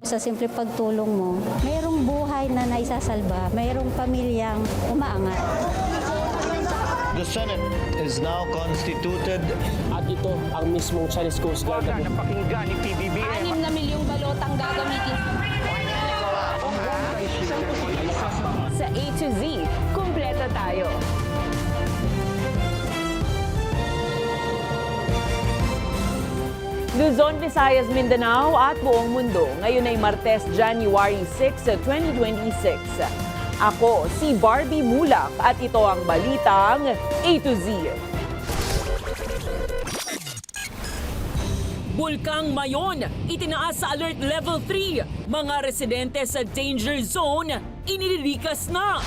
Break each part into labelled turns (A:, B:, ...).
A: Sa simple pagtulong mo, mayroong buhay na naisasalba, mayroong pamilyang umaangat.
B: The Senate is now constituted.
C: At ito ang mismong Chinese Coast Guard na
B: Napakinggan ni PBBM.
D: 6 na milyong balotang gagamitin sa A to Z. Kumpleto tayo. Luzon, Visayas, Mindanao at buong mundo. Ngayon ay Martes, January 6, 2026. Ako si Barbie Mulak at ito ang balitang A to Z. Bulkang Mayon, itinaas sa Alert Level 3. Mga residente sa Danger Zone, inililikas na.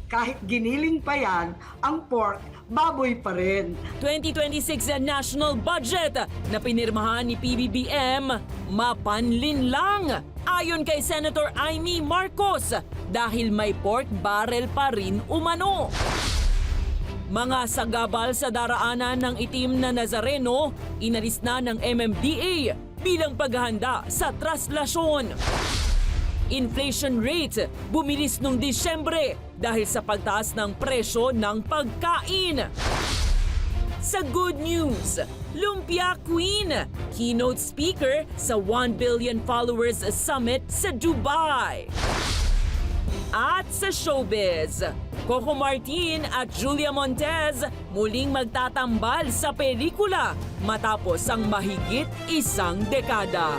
E: Kahit giniling pa yan, ang pork, baboy pa rin.
D: 2026 national budget na pinirmahan ni PBBM, mapanlin lang. Ayon kay Senator Amy Marcos, dahil may pork barrel pa rin umano. Mga sagabal sa daraanan ng itim na Nazareno, inalis na ng MMDA bilang paghahanda sa traslasyon. Inflation rate bumilis noong Disyembre dahil sa pagtaas ng presyo ng pagkain. Sa good news, Lumpia Queen, keynote speaker sa 1 Billion Followers Summit sa Dubai. At sa showbiz, Coco Martin at Julia Montez muling magtatambal sa pelikula matapos ang mahigit isang dekada.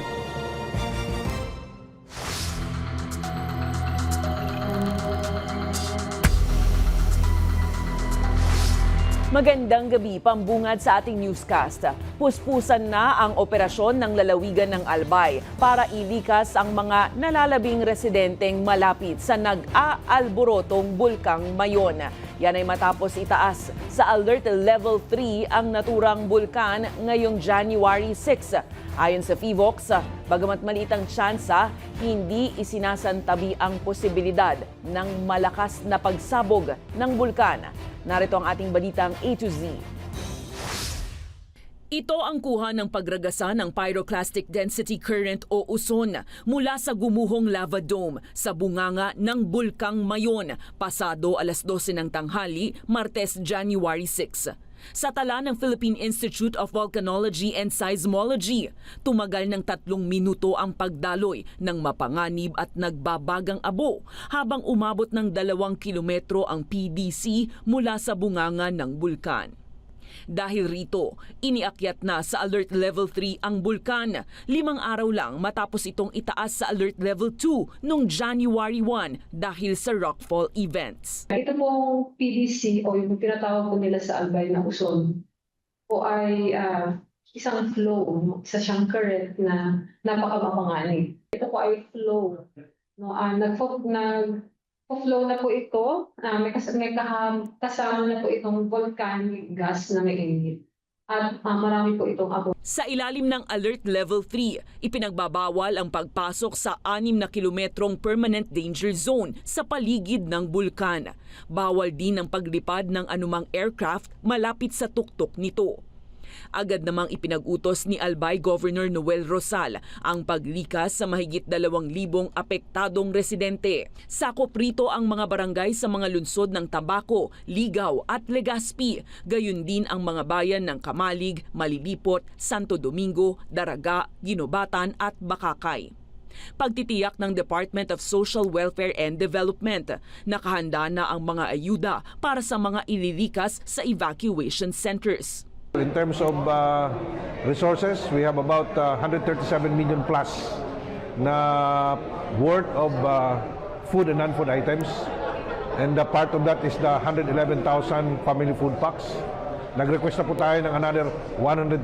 D: Magandang gabi, pambungad sa ating newscast. Puspusan na ang operasyon ng lalawigan ng Albay para ilikas ang mga nalalabing residenteng malapit sa nag-aalborotong Bulkang Mayon. Yan ay matapos itaas sa Alert Level 3 ang naturang bulkan ngayong January 6. Ayon sa FIVOX, bagamat maliit ang tsansa, hindi isinasantabi ang posibilidad ng malakas na pagsabog ng bulkan. Narito ang ating balitang A to Z. Ito ang kuha ng pagragasa ng pyroclastic density current o uson mula sa gumuhong lava dome sa bunganga ng Bulkang Mayon pasado alas 12 ng tanghali, Martes, January 6. Sa tala ng Philippine Institute of Volcanology and Seismology, tumagal ng 3 minuto ang pagdaloy ng mapanganib at nagbabagang abo habang umabot ng 2 kilometro ang PDC mula sa bunganga ng bulkan. Dahil rito, iniakyat na sa Alert Level 3 ang bulkan, 5 araw lang matapos itong itaas sa Alert Level 2 noong January 1 dahil sa rockfall events.
F: Ito pong PDC o yung tinatawag po nila sa Albay na uson po ay isang flow, isa siyang current na napakamapanganib. Ito po ay flow. No, nag-flow na po ito, may kasama na po itong volcanic gas na may init. At marami po itong abo.
D: Sa ilalim ng Alert Level 3, ipinagbabawal ang pagpasok sa 6 na kilometrong permanent danger zone sa paligid ng bulkan. Bawal din ang paglipad ng anumang aircraft malapit sa tuktok nito. Agad namang ipinag-utos ni Albay Governor Noel Rosal ang paglikas sa mahigit 2,000 apektadong residente. Sakop rito ang mga barangay sa mga lungsod ng Tabaco, Ligaw at Legazpi, gayon din ang mga bayan ng Kamalig, Malilipot, Santo Domingo, Daraga, Ginobatan at Bakakay. Pagtitiyak ng Department of Social Welfare and Development, nakahanda na ang mga ayuda para sa mga ililikas sa evacuation centers.
G: In terms of resources, we have about 137 million plus na worth of food and non-food items. And part of that is the 111,000 family food packs. Nag-request na po tayo ng another 100,000.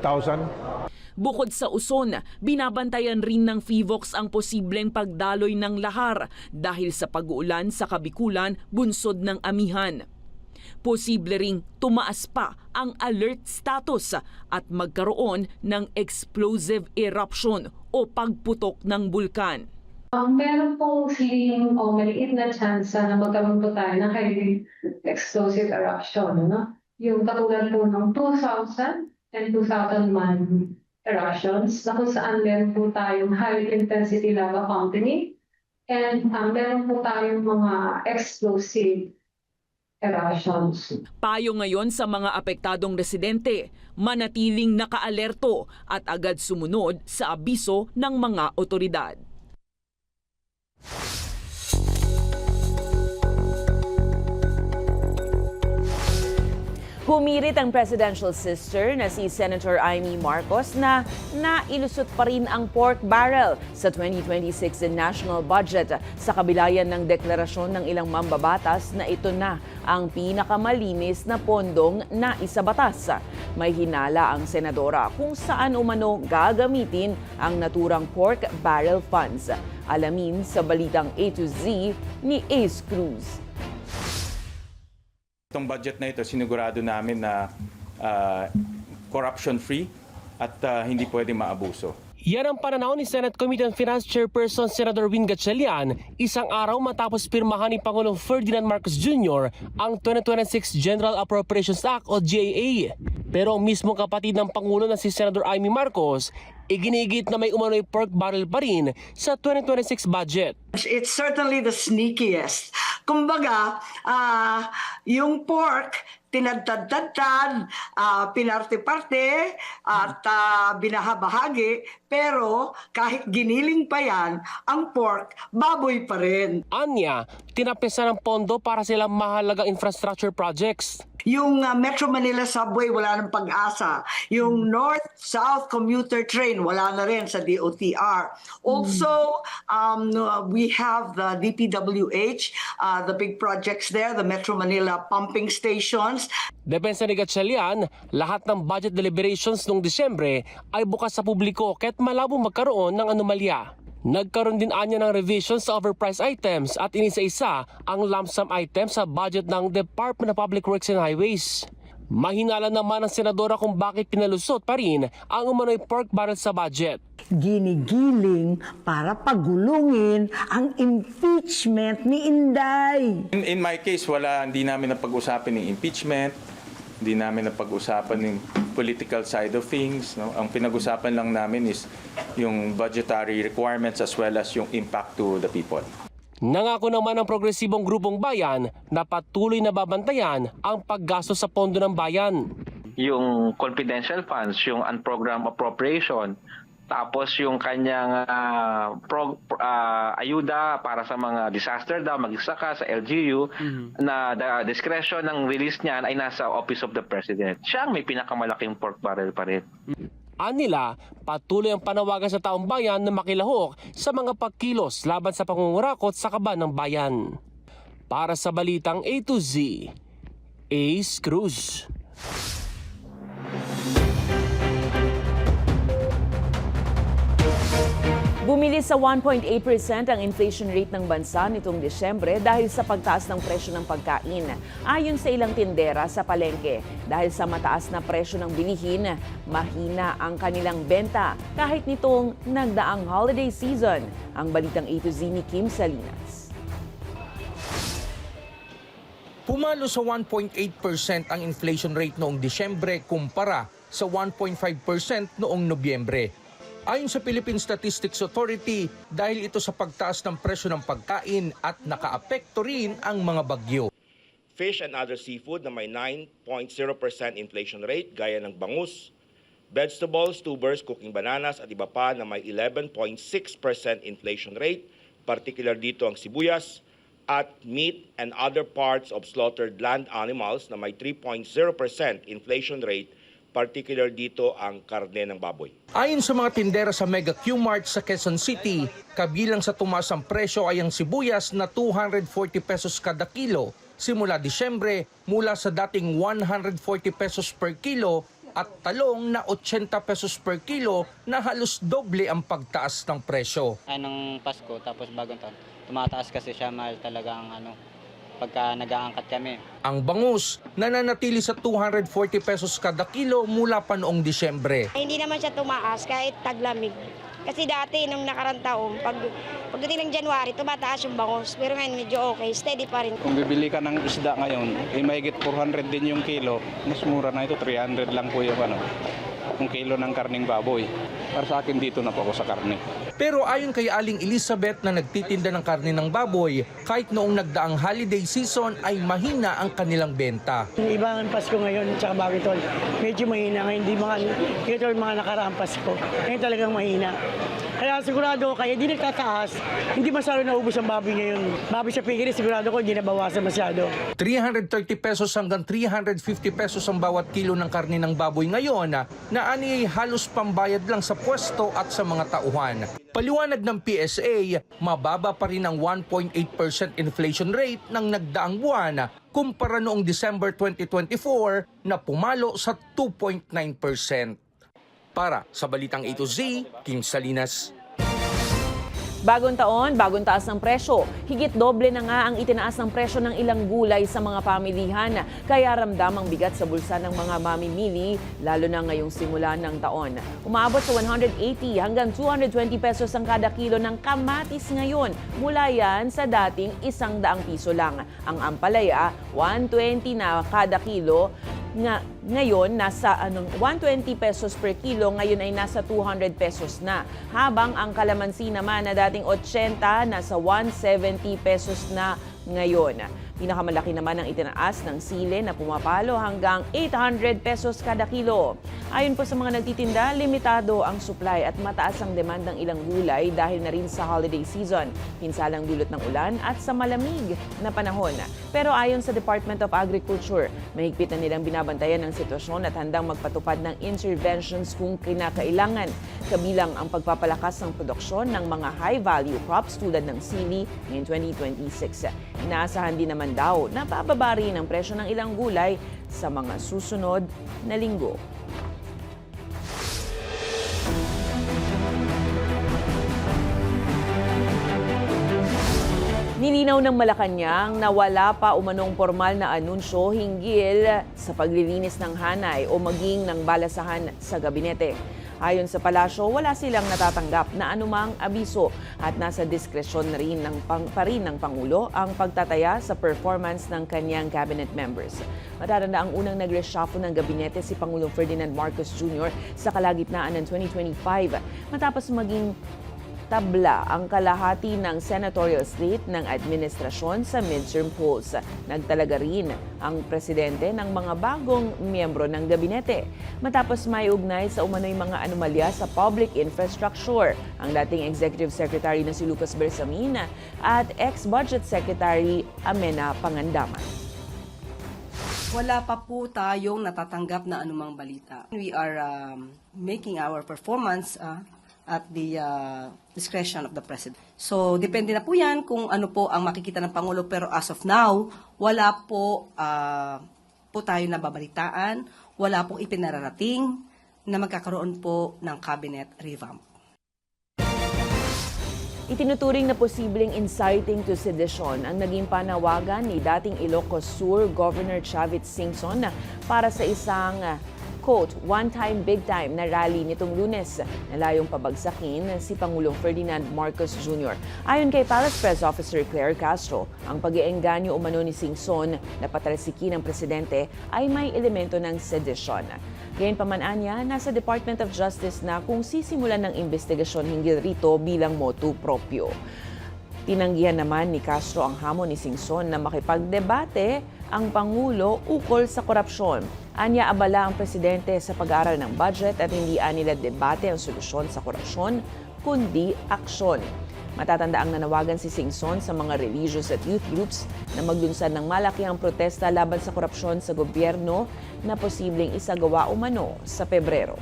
D: Bukod sa uson, binabantayan rin ng FIVOX ang posibleng pagdaloy ng lahar dahil sa pag-uulan sa Kabikulan, bunsod ng Amihan. Posible ring tumaas pa ang alert status at magkaroon ng explosive eruption o pagputok ng bulkan.
F: Meron pong slim o maliit na chance na magkaroon po tayo ng highly explosive eruption. No? Yung katulad po ng 2000 and 2001 rations na kung saan meron po tayong high intensity lava fountain and meron po tayong mga explosive eruptions.
D: Payo ngayon sa mga apektadong residente, manatiling nakaalerto at agad sumunod sa abiso ng mga otoridad. Humirit ang presidential sister na si Senator Amy Marcos na nailusot pa rin ang pork barrel sa 2026 national budget sa kabilayan ng deklarasyon ng ilang mambabatas na ito na ang pinakamalinis na pondong naisabatas. May hinala ang senadora kung saan umano gagamitin ang naturang pork barrel funds. Alamin sa balitang A to Z ni Ace Cruz.
H: Itong budget na ito, sinigurado namin na corruption-free at hindi pwede maabuso.
C: Yan ang pananaw ni Senate Committee on Finance Chairperson Senator Win Gatchalian isang araw matapos pirmahan ni Pangulong Ferdinand Marcos Jr. ang 2026 General Appropriations Act o GAA. Pero ang mismong kapatid ng Pangulo na si Senator Amy Marcos, iginigit na may umano'y pork barrel pa rin sa 2026 budget.
E: It's certainly the sneakiest. Kumbaga, yung pork, tinadtad-tadtad, pinarte-parte, at binahabahagi, pero kahit giniling pa yan, ang pork, baboy pa rin.
C: Anya, tinapesan ng pondo para silang mahalagang infrastructure projects.
E: Yung Metro Manila Subway, wala nang pag-asa. Yung North-South Commuter Train, wala na rin sa DOTR. Also, we have the DPWH, the big projects there, the Metro Manila pumping stations.
C: Depensa ni Gatchalian, lahat ng budget deliberations noong Disyembre ay bukas sa publiko kahit malabo magkaroon ng anomalya. Nagkaroon din anya ng revision sa overpriced items at inisa-isa ang lump sum items sa budget ng Department of Public Works and Highways. Mahinala naman ang senadora kung bakit pinalusot pa rin ang umano'y pork barrel sa budget.
I: Ginigiling para pagulungin ang impeachment ni Inday.
H: In my case, hindi namin napag-usapan ng impeachment, hindi namin napag-usapan ng political side of things. No? Ang pinag-usapan lang namin is yung budgetary requirements as well as yung impact to the people.
C: Nangako naman ang progresibong grupong bayan na patuloy na babantayan ang paggasto sa pondo ng bayan.
J: Yung confidential funds, yung unprogrammed appropriation, tapos yung kanyang ayuda para sa mga disaster daw, mag-isaka sa LGU, na the discretion ng release niyan ay nasa Office of the President. Siya ang may pinakamalaking pork barrel pa rin.
C: Anila, patuloy ang panawagan sa taong bayan na makilahok sa mga pagkilos laban sa pangungurakot sa kaban ng bayan. Para sa balitang A to Z, Ace Cruz.
D: Bumili sa 1.8% ang inflation rate ng bansa nitong Disyembre dahil sa pagtaas ng presyo ng pagkain. Ayon sa ilang tindera sa palengke, dahil sa mataas na presyo ng bilihin, mahina ang kanilang benta kahit nitong nagdaang holiday season. Ang balitang A to Z ni Kim Salinas.
K: Pumalo sa 1.8% ang inflation rate noong Disyembre kumpara sa 1.5% noong Nobyembre. Ayon sa Philippine Statistics Authority, dahil ito sa pagtaas ng presyo ng pagkain at nakaapekto rin ang mga bagyo.
L: Fish and other seafood na may 9.0% inflation rate gaya ng bangus, vegetables, tubers, cooking bananas at iba pa na may 11.6% inflation rate, particular dito ang sibuyas, at meat and other parts of slaughtered land animals na may 3.0% inflation rate, particular dito ang karne ng baboy.
K: Ayon sa mga tindera sa Mega Q-Mart sa Quezon City, kabilang sa tumaas ang presyo ay ang sibuyas na 240 pesos kada kilo simula Disyembre mula sa dating 140 pesos per kilo at talong na 80 pesos per kilo na halos doble ang pagtaas ng presyo.
M: Anong Pasko tapos bagong taon, tumataas kasi siya, mahal talaga ang pagka nag-aangkat kami.
K: Ang bangus nananatili sa 240 pesos kada kilo mula pa noong Disyembre.
N: Hindi naman siya tumaas kahit taglamig. Kasi dati nung nakarang taon, pagdating ng January, tumataas yung bangus. Pero ngayon medyo okay, steady pa rin.
O: Kung bibili ka ng isda ngayon, mahigit 400 din yung kilo. Mas mura na ito, 300 lang po yung kung kilo ng karning baboy. Para sa akin dito na po ako sa karne.
K: Pero ayon kay Aling Elizabeth na nagtitinda ng karne ng baboy, kahit noong nagdaang holiday season ay mahina ang kanilang benta.
P: Ibang Pasko ngayon tsaka bago tol, medyo mahina ngayon, hindi mga nakaraang Pasko. Ngayon talagang mahina. Kaya sigurado, kaya di nagtataas, hindi masyado naubos ang baboy ngayon. Baboy sa pigiri, sigurado ko hindi nabawasan masyado.
K: 330 pesos hanggang 350 pesos ang bawat kilo ng karne ng baboy ngayon na ani ay halos pambayad lang sa pwesto at sa mga tauhan. Paliwanag ng PSA, mababa pa rin ang 1.8% inflation rate ng nagdaang buwan kumpara noong December 2024 na pumalo sa 2.9%. Para sa Balitang A to Z, Kim Salinas.
D: Bagong taon, bagong taas ng presyo. Higit doble na nga ang itinaas ng presyo ng ilang gulay sa mga pamilihan. Kaya ramdam ang bigat sa bulsa ng mga mamimili, lalo na ngayong simula ng taon. Umaabot sa 180 hanggang 220 pesos ang kada kilo ng kamatis ngayon. Mula yan sa dating 100 piso lang. Ang ampalaya, 120 na kada kilo. Ngayon, nasa 120 pesos per kilo, ngayon ay nasa 200 pesos na. Habang ang kalamansi naman na dating 80, nasa 170 pesos na ngayon. Pinakamalaki naman ang itinaas ng sile na pumapalo hanggang 800 pesos kada kilo. Ayon po sa mga nagtitinda, limitado ang supply at mataas ang demand ng ilang gulay dahil na rin sa holiday season, pinsalang dulot ng ulan at sa malamig na panahon. Pero ayon sa Department of Agriculture, mahigpit na nilang binabantayan ang sitwasyon at handang magpatupad ng interventions kung kinakailangan, kabilang ang pagpapalakas ng produksyon ng mga high-value crops tulad ng sili ngayong 2026. Inaasahan din naman daw na bababa rin ang presyo ng ilang gulay sa mga susunod na linggo. Nilinaw ng Malacanang na wala pa umanong formal na anunsyo hinggil sa paglilinis ng hanay o maging ng balasahan sa gabinete. Ayon sa palasyo, wala silang natatanggap na anumang abiso at nasa diskresyon na rin ng Pangulo ang pagtataya sa performance ng kanyang cabinet members. Matatanda ang unang nag-reshuffle ng gabinete si Pangulong Ferdinand Marcos Jr. sa kalagitnaan ng 2025 matapos maging tabla ang kalahati ng senatorial slate ng administrasyon sa midterm polls. Nagtalaga rin ang presidente ng mga bagong miyembro ng gabinete. Matapos may ugnay sa umano'y mga anomalya sa public infrastructure, ang dating Executive Secretary na si Lucas Bersamin at ex-Budget Secretary Amena Pangandaman.
Q: Wala pa po tayong natatanggap na anumang balita. We are making our performance at the discretion of the President. So, depende na po yan kung ano po ang makikita ng Pangulo. Pero as of now, wala po tayo nababalitaan, wala pong ipinararating na magkakaroon po ng cabinet revamp.
D: Itinuturing na posibleng inciting to sedition ang naging panawagan ni dating Ilocos Sur Governor Chavit Singson para sa isang quote, one-time, big-time na rally nitong Lunes na layong pabagsakin si Pangulong Ferdinand Marcos Jr. Ayon kay Palace Press Officer Claire Castro, ang pag-iengganyo umano ni Singson na patalsikin ng presidente ay may elemento ng sedition. Gayunpaman anya, nasa Department of Justice na kung sisimulan ng investigasyon hinggil rito bilang motu proprio. Tinanggihan naman ni Castro ang hamon ni Singson na makipagdebate ang Pangulo ukol sa korupsyon. Anya abala ang presidente sa pag-aaral ng budget at hindi nila debate ang solusyon sa korupsyon, kundi aksyon. Matatanda ang nanawagan si Singson sa mga religious at youth groups na maglunsad ng malakihang protesta laban sa korupsyon sa gobyerno na posibleng isagawa umano sa Pebrero.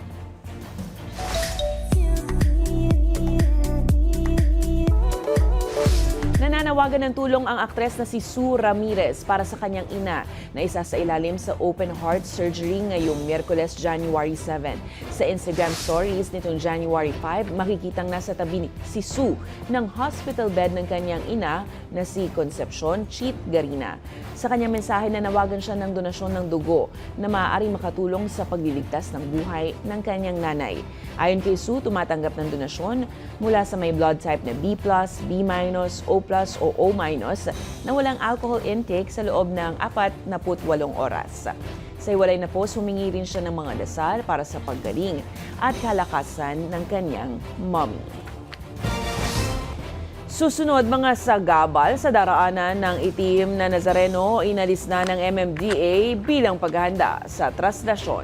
D: Nananawagan ng tulong ang aktres na si Sue Ramirez para sa kanyang ina na isa sa ilalim sa open heart surgery ngayong Miyerkules, January 7. Sa Instagram stories nitong January 5, makikitang nasa tabi si Sue ng hospital bed ng kanyang ina na si Concepcion Cheat Garina. Sa kanyang mensahe, nanawagan siya ng donasyon ng dugo na maaaring makatulong sa pagliligtas ng buhay ng kanyang nanay. Ayon kay Sue, tumatanggap ng donasyon mula sa may blood type na B+, B-, O+, o O- na walang alcohol intake sa loob ng 48 oras.
R: Sa iwalay na post, humingi rin siya ng mga dasal para sa paggaling at kalakasan ng kanyang mommy. Susunod, mga sagabal sa daraanan ng itim na Nazareno, inalis na ng MMDA bilang paghahanda sa traslasyon.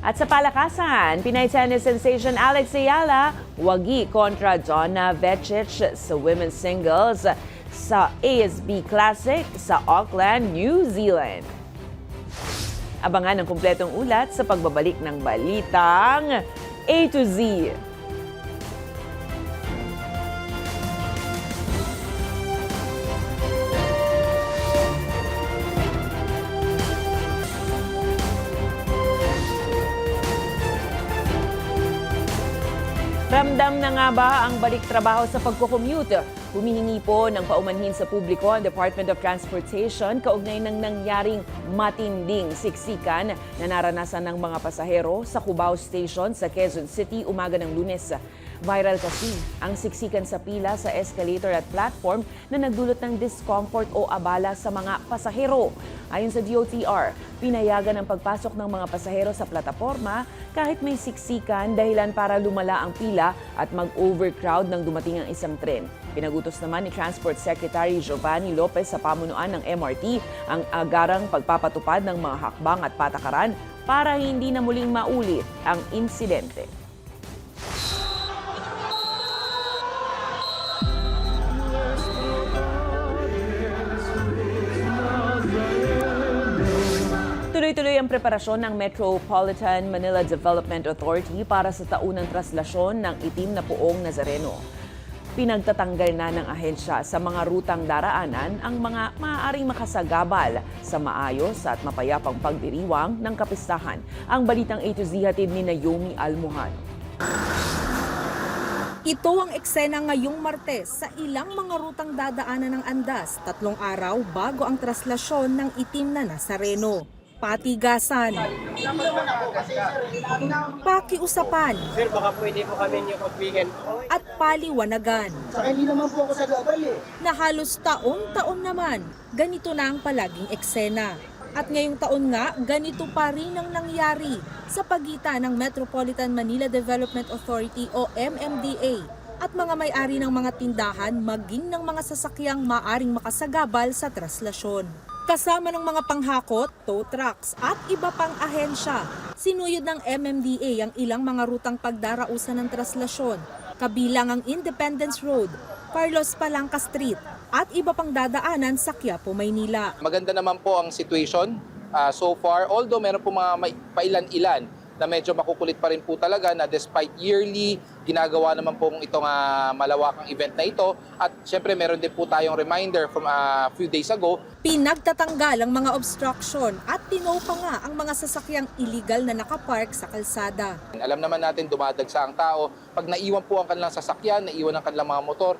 R: At sa palakasan, Pinay tennis sensation Alex Ayala, wagi kontra Donna Večić sa women's singles sa ASB Classic sa Auckland, New Zealand. Abangan ang kumpletong ulat sa pagbabalik ng Balitang A to Z. Ramdam na nga ba ang balik trabaho sa pagko-commute? Humihingi po ng paumanhin sa publiko ang Department of Transportation kaugnay ng nangyaring matinding siksikan na naranasan ng mga pasahero sa Cubao Station sa Quezon City umaga ng Lunes. Viral kasi ang siksikan sa pila sa escalator at platform na nagdulot ng discomfort o abala sa mga pasahero. Ayon sa DOTR, pinayagan ang pagpasok ng mga pasahero sa plataporma kahit may siksikan dahilan para lumala ang pila at mag-overcrowd nang dumating ang isang tren. Pinagutos naman ni Transport Secretary Giovanni Lopez sa pamunuan ng MRT ang agarang pagpapatupad ng mga hakbang at patakaran para hindi na muling maulit ang insidente. Tuloy-tuloy ang preparasyon ng Metropolitan Manila Development Authority para sa taunang traslasyon ng itim na puong Nazareno. Pinagtatanggal na ng ahensya sa mga rutang daraanan ang mga maaaring makasagabal sa maayos at mapayapang pagdiriwang ng kapistahan. Ang Balitang A to Z hatid ni Naomi Almohan.
S: Ito ang eksena ngayong Martes sa ilang mga rutang dadaanan ng andas 3 araw bago ang traslasyon ng itim na Nazareno. Patigasan, pakiusapan,
P: Sir, baka pwede po kami niyo magbigyan.
S: at paliwanagan.
P: Hindi naman po ako sa gabal
S: Na halos taon-taon naman, ganito na ang palaging eksena. At ngayong taon nga, ganito pa rin ang nangyari sa pagitan ng Metropolitan Manila Development Authority o MMDA at mga may-ari ng mga tindahan maging ng mga sasakyang maaring makasagabal sa traslasyon. Kasama ng mga panghakot, tow trucks at iba pang ahensya, sinuyod ng MMDA ang ilang mga rutang pagdarausan ng traslasyon, kabilang ang Independence Road, Carlos Palanca Street at iba pang dadaanan sa Quiapo, Maynila.
T: Maganda naman po ang situation so far, although meron po mga pailan-ilan na medyo makukulit pa rin po talaga na despite yearly, ginagawa naman po itong malawakang event na ito. At syempre meron din po tayong reminder from a few days ago.
S: Pinagtatanggal ang mga obstruction at tinow pa nga ang mga sasakyang illegal na nakapark sa kalsada.
T: Alam naman natin dumadagsa ang tao. Pag naiwan po ang kanilang sasakyan, naiwan ang kanilang mga motor,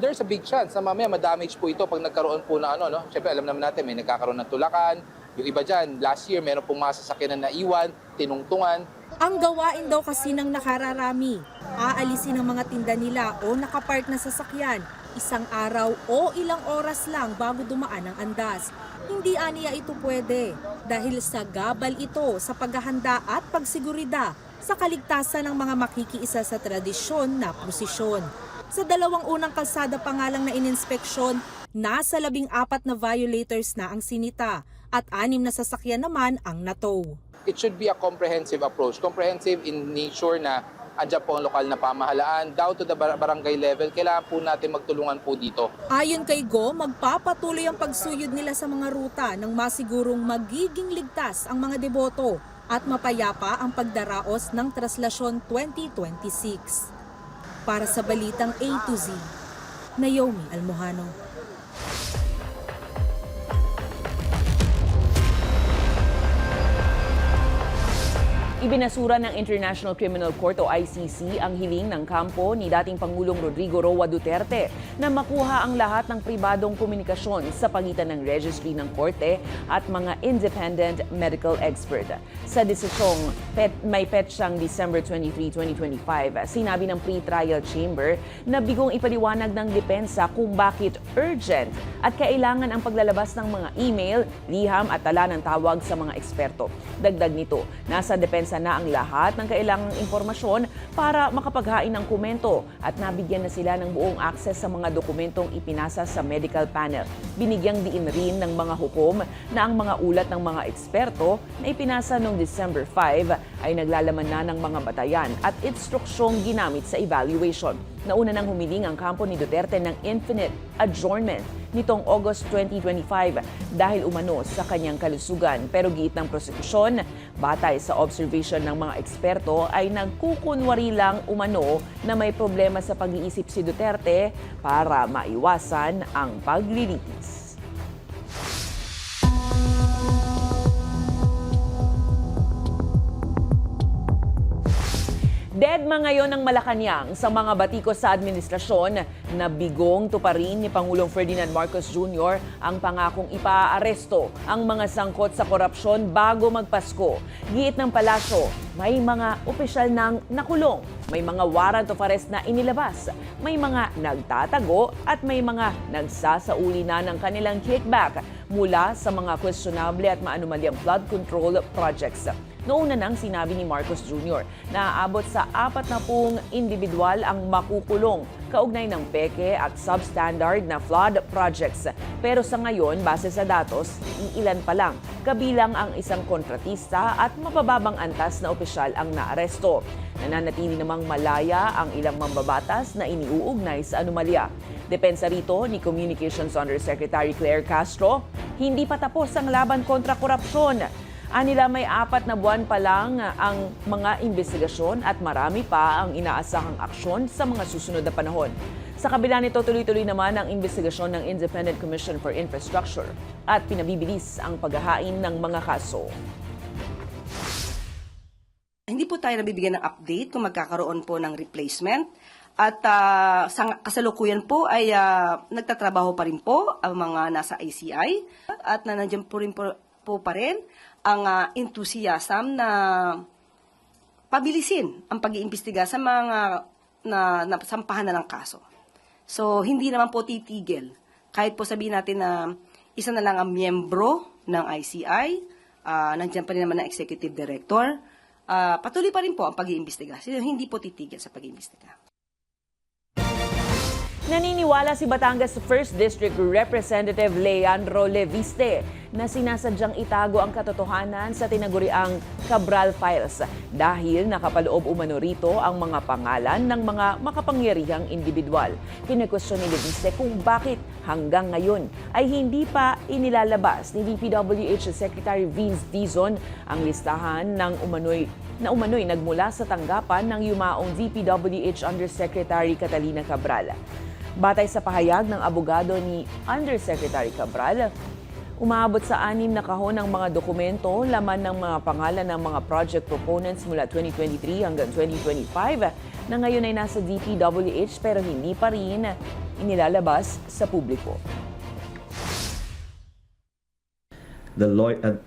T: there's a big chance na mamaya ma-damage po ito pag nagkaroon po na no? Syempre alam naman natin may nagkakaroon ng tulakan. Yung iba dyan, last year meron pong mga sasakyan na naiwan, tinungtungan.
S: Ang gawain daw kasi ng nakararami, aalisin ang mga tinda nila o nakapark na sasakyan, isang araw o ilang oras lang bago dumaan ang andas. Hindi aniya ito pwede dahil sa gabal ito sa paghahanda at pagsiguridad sa kaligtasan ng mga makikiisa sa tradisyon na prosesyon. Sa 2 unang kalsada pa nga lang na ininspeksyon, nasa 14 na violators na ang sinita at 6 na sasakyan naman ang natow.
T: It should be a comprehensive approach. Comprehensive in nature na andyan po ang lokal na pamahalaan, down to the barangay level. Kailangan po natin magtulungan po dito.
S: Ayon kay Go, magpapatuloy ang pagsuyod nila sa mga ruta nang masigurong magiging ligtas ang mga deboto at mapayapa ang pagdaraos ng Traslasyon 2026. Para sa Balitang A to Z, Naomi Almohano.
R: Ibinasura ng International Criminal Court o ICC ang hiling ng kampo ni dating Pangulong Rodrigo Roa Duterte na makuha ang lahat ng pribadong komunikasyon sa pagitan ng registry ng korte at mga independent medical expert. Sa desisyong may petsang December 23, 2025, sinabi ng pre-trial chamber na bigong ipaliwanag ng depensa kung bakit urgent at kailangan ang paglalabas ng mga email, liham at tala ng tawag sa mga eksperto. Dagdag nito, nasa depensa na ang lahat ng kailangang impormasyon para makapaghain ng komento at nabigyan na sila ng buong akses sa mga dokumentong ipinasa sa medical panel. Binigyang diin rin ng mga hukom na ang mga ulat ng mga eksperto na ipinasa noong December 5 ay naglalaman na ng mga batayan at instruksyong ginamit sa evaluation. Nauna nang humiling ang kampo ni Duterte ng infinite adjournment nitong August 2025 dahil umano sa kanyang kalusugan. Pero giit ng prosekusyon, batay sa observation ng mga eksperto ay nagkukunwari lang umano na may problema sa pag-iisip si Duterte para maiwasan ang paglilitis. Deadma ngayon ng Malacanang sa mga batikos sa administrasyon na bigong tuparin ni Pangulong Ferdinand Marcos Jr. ang pangakong ipaaresto ang mga sangkot sa korupsyon bago magpasko. Giit ng palasyo, may mga opisyal nang nakulong, may mga warrant of arrest na inilabas, may mga nagtatago at may mga nagsasauli na ng kanilang kickback mula sa mga questionable at maanumalyang flood control projects. Noong nang sinabi ni Marcos Jr. na aabot sa 40 individual ang makukulong kaugnay ng peke at substandard na flood projects. Pero sa ngayon, base sa datos, iilan pa lang, kabilang ang isang kontratista at mabababang antas na opisyal ang naaresto. Nananatili namang malaya ang ilang mambabatas na iniuugnay sa anomalya. Depensa rito ni Communications Undersecretary Claire Castro, hindi pa tapos ang laban kontra korupsyon. Anila may 4 na buwan pa lang ang mga investigasyon at marami pa ang inaasahang aksyon sa mga susunod na panahon. Sa kabila nito, tuloy-tuloy naman ang investigasyon ng Independent Commission for Infrastructure at pinabibilis ang paghahain ng mga kaso.
Q: Hindi po tayo nabibigyan ng update kung magkakaroon po ng replacement. At sa kasalukuyan po ay nagtatrabaho pa rin po ang mga nasa ICI at nandiyan po rin po pa rin ang enthusiasm na pabilisin ang pag-iimbestiga sa mga nasampahan na ng kaso. So, hindi naman po titigil. Kahit po sabihin natin na isa na lang ang miyembro ng ICI, nandiyan pa rin naman ang executive director, patuloy pa rin po ang pag-iimbestiga. So, hindi po titigil sa pag-iimbestiga.
R: Naniniwala si Batangas 1st District Representative Leandro Leviste na sinasadyang itago ang katotohanan sa tinaguriang Cabral Files dahil nakapaloob umano rito ang mga pangalan ng mga makapangyarihang individual. Kinekwestiyon ni Leviste kung bakit hanggang ngayon ay hindi pa inilalabas ni DPWH Secretary Vince Dizon ang listahan ng umano'y nagmula sa tanggapan ng yumaong DPWH Undersecretary Catalina Cabral. Batay sa pahayag ng abogado ni Undersecretary Cabral, umabot sa 6 na kahon ng mga dokumento, laman ng mga pangalan ng mga project proponents mula 2023 hanggang 2025 na ngayon ay nasa DPWH pero hindi pa rin inilalabas sa publiko.
U: The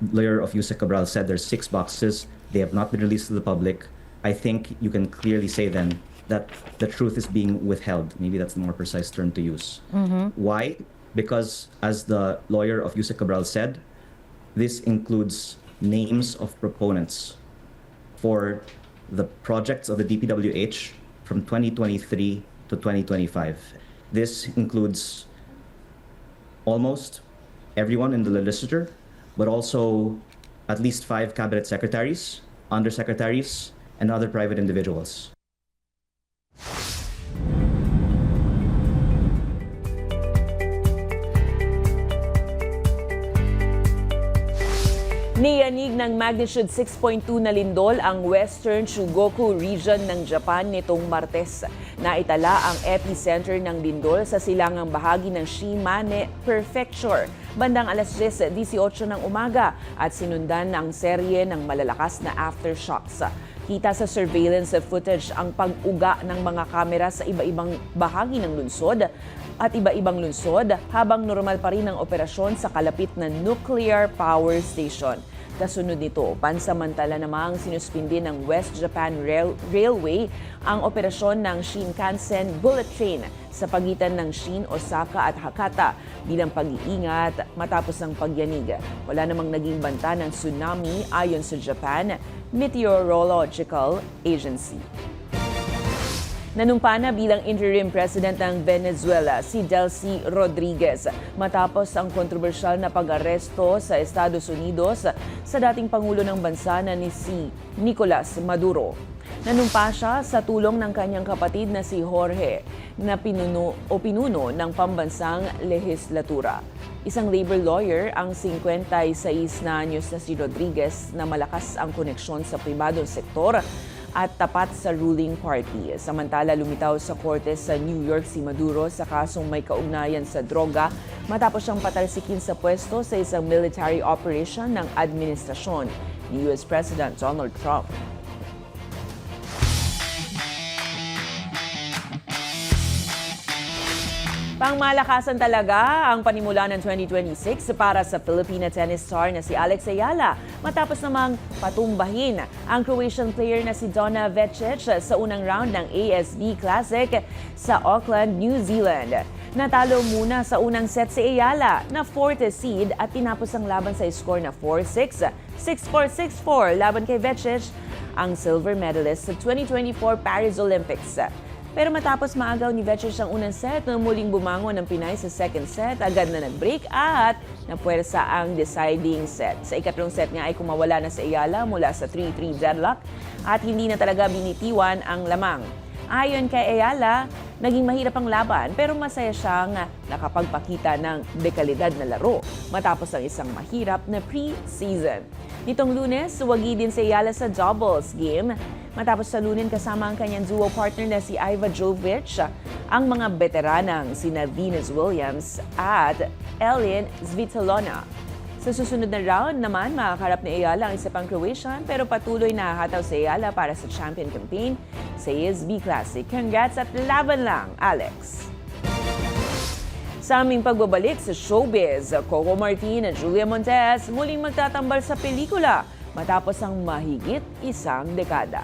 U: lawyer of Yusek Cabral said there's 6 boxes. They have not been released to the public. I think you can clearly say then that the truth is being withheld. Maybe that's the more precise term to use. Why? Because as the lawyer of Yusek Cabral said, this includes names of proponents for the projects of the DPWH from 2023 to 2025. This includes almost everyone in the legislature, but also at least 5 cabinet secretaries, undersecretaries, and other private individuals.
R: Niyanig ng magnitude 6.2 na lindol ang Western Chugoku region ng Japan nitong Martes. Naitala ang epicenter ng lindol sa silangang bahagi ng Shimane Prefecture, bandang alas 10:18 ng umaga at sinundan ng serye ng malalakas na aftershocks. Kita sa surveillance footage ang pag-uga ng mga kamera sa iba-ibang bahagi ng lungsod at iba-ibang lungsod habang normal pa rin ang operasyon sa kalapit na nuclear power station. Kasunod nito, pansamantala namang sinuspindi ng West Japan Railway ang operasyon ng Shinkansen Bullet Train sa pagitan ng Shin, Osaka at Hakata bilang pag-iingat matapos ang pagyanig. Wala namang naging banta ng tsunami ayon sa Japan Meteorological Agency. Nanumpa na bilang interim president ng Venezuela si Delcy Rodriguez matapos ang kontrobersyal na pag-aresto sa Estados Unidos sa dating pangulo ng bansa na si Nicolas Maduro. Nanumpa siya sa tulong ng kanyang kapatid na si Jorge na pinuno ng pambansang lehislatura. Isang labor lawyer ang 56 na anyos na si Rodriguez na malakas ang koneksyon sa pribadong sektor at tapat sa ruling party. Samantala, lumitaw sa korte sa New York si Maduro sa kasong may kaugnayan sa droga matapos siyang patalsikin sa pwesto sa isang military operation ng administrasyon ni US President Donald Trump. Pangmalakasan talaga ang panimula ng 2026 para sa Filipina tennis star na si Alex Ayala matapos namang patumbahin ang Croatian player na si Donna Večić sa unang round ng ASB Classic sa Auckland, New Zealand. Natalo muna sa unang set si Ayala na 4th seed at tinapos ang laban sa score na 4-6, 6-4, 6-4 laban kay Večić, ang silver medalist sa 2024 Paris Olympics. Pero matapos maagaw ni Večić ang unang set, muling bumangon ng Pinay sa second set, agad na nag-break at napuwersa ang deciding set. Sa ikatlong set nga ay kumawala na si Ayala mula sa 3-3 deadlock at hindi na talaga binitiwan ang lamang. Ayon kay Ayala, naging mahirap ang laban pero masaya siyang nakapagpakita ng dekalidad na laro matapos ang isang mahirap na pre-season. Nitong Lunes, wagi din si Ayala sa doubles game. Matapos salunin kasama ang kanyang duo partner na si Iva Jovic, ang mga veteranang sina Venus Williams at Elin Svitolina. Sa susunod na round naman, makakarap ni Ayala ang isa pang Croatian pero patuloy na hahataw si Ayala para sa champion campaign sa ASB Classic. Congrats at laban lang, Alex! Sa aming pagbabalik sa showbiz, Coco Martin at Julia Montes muling magtatambal sa pelikula matapos ang mahigit isang dekada.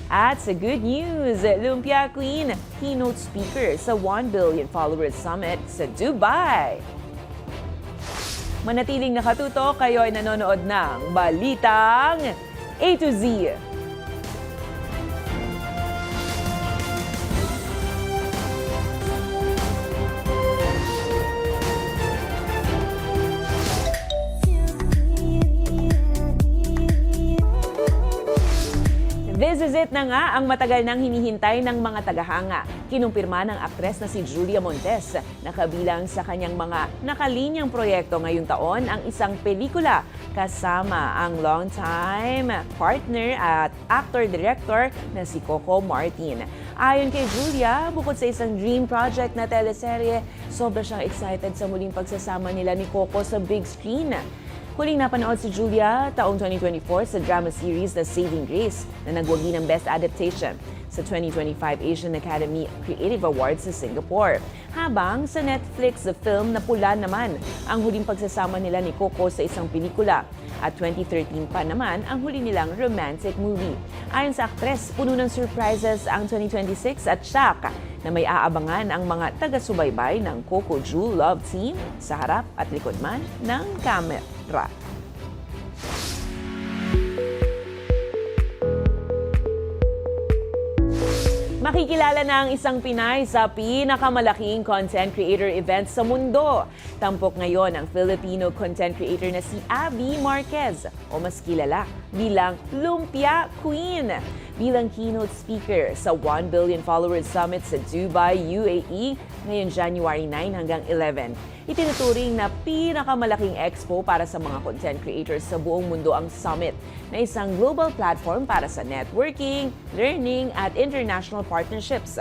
R: At sa good news, Lumpia Queen, keynote speaker sa 1 billion followers summit sa Dubai. Manatiling nakatuto, kayo ay nanonood ng Balitang A to Z. This is it na nga ang matagal nang hinihintay ng mga tagahanga. Kinumpirma ng aktres na si Julia Montes na kabilang sa kanyang mga nakalinyang proyekto ngayong taon ang isang pelikula kasama ang longtime partner at actor-director na si Coco Martin. Ayon kay Julia, bukod sa isang dream project na teleserye, sobra siyang excited sa muling pagsasama nila ni Coco sa big screen. Huling napanood si Julia taong 2024 sa drama series na Saving Grace na nagwagi ng Best Adaptation sa 2025 Asian Academy Creative Awards sa Singapore. Habang sa Netflix film na Pula naman ang huling pagsasama nila ni Coco sa isang pelikula. At 2013 pa naman ang huli nilang romantic movie. Ayon sa aktres, puno ng surprises ang 2026 at shock na may aabangan ang mga taga-subaybay ng Coco Jewel Love Team sa harap at likod man ng kamera. Makikilala na ang isang Pinay sa pinakamalaking content creator event sa mundo. Tampok ngayon ang Filipino content creator na si Abby Marquez o mas kilala bilang Lumpia Queen. bilang keynote speaker sa 1 Billion Followers Summit sa Dubai, UAE ngayong January 9 hanggang 11. Itinuturing na pinakamalaking expo para sa mga content creators sa buong mundo ang summit, na isang global platform para sa networking, learning at international partnerships.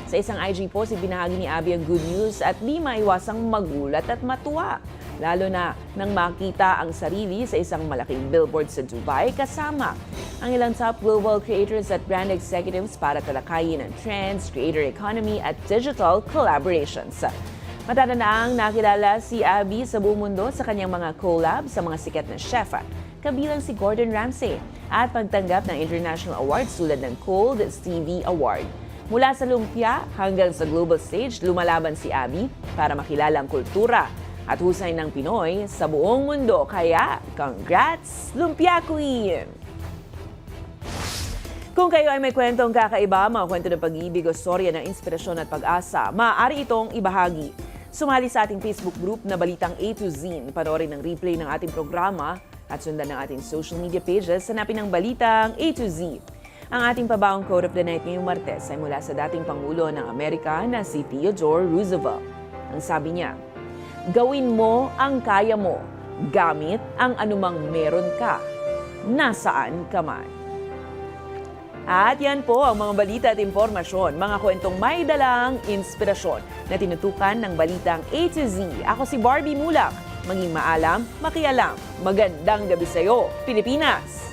R: Sa isang IG post, ibinahagi ni Abby ang good news at di maiwasang magulat at matuwa, lalo na nang makita ang sarili sa isang malaking billboard sa Dubai kasama ang ilang top global creators at brand executives para talakayin ang trends, creator economy at digital collaborations. Matatanaang nakilala si Abby sa buong mundo sa kanyang mga collab sa mga sikat na chef, kabilang si Gordon Ramsay, at pagtanggap ng international awards tulad ng Cold Stevie Award. Mula sa lumpia hanggang sa global stage, lumalaban si Abby para makilala ang kultura at husay ng Pinoy sa buong mundo. Kaya, congrats, Lumpia Queen! Kung kayo ay may kwentong kakaiba, mga kwento ng pag-ibig o storya ng inspirasyon at pag-asa, maaari itong ibahagi. Sumali sa ating Facebook group na Balitang A to Z. Panoorin ang replay ng ating programa at sundan ng ating social media pages. Hanapin ang Balitang A to Z. Ang ating pabaong quote of the night ngayong Martes ay mula sa dating Pangulo ng Amerika na si Theodore Roosevelt. Ang sabi niya, "Gawin mo ang kaya mo, gamit ang anumang meron ka, nasaan ka man." At yan po ang mga balita at impormasyon, mga kwentong may dalang inspirasyon na tinutukan ng Balitang A to Z. Ako si Barbie Mulak. Maging maalam, makialam. Magandang gabi sa'yo, Pilipinas!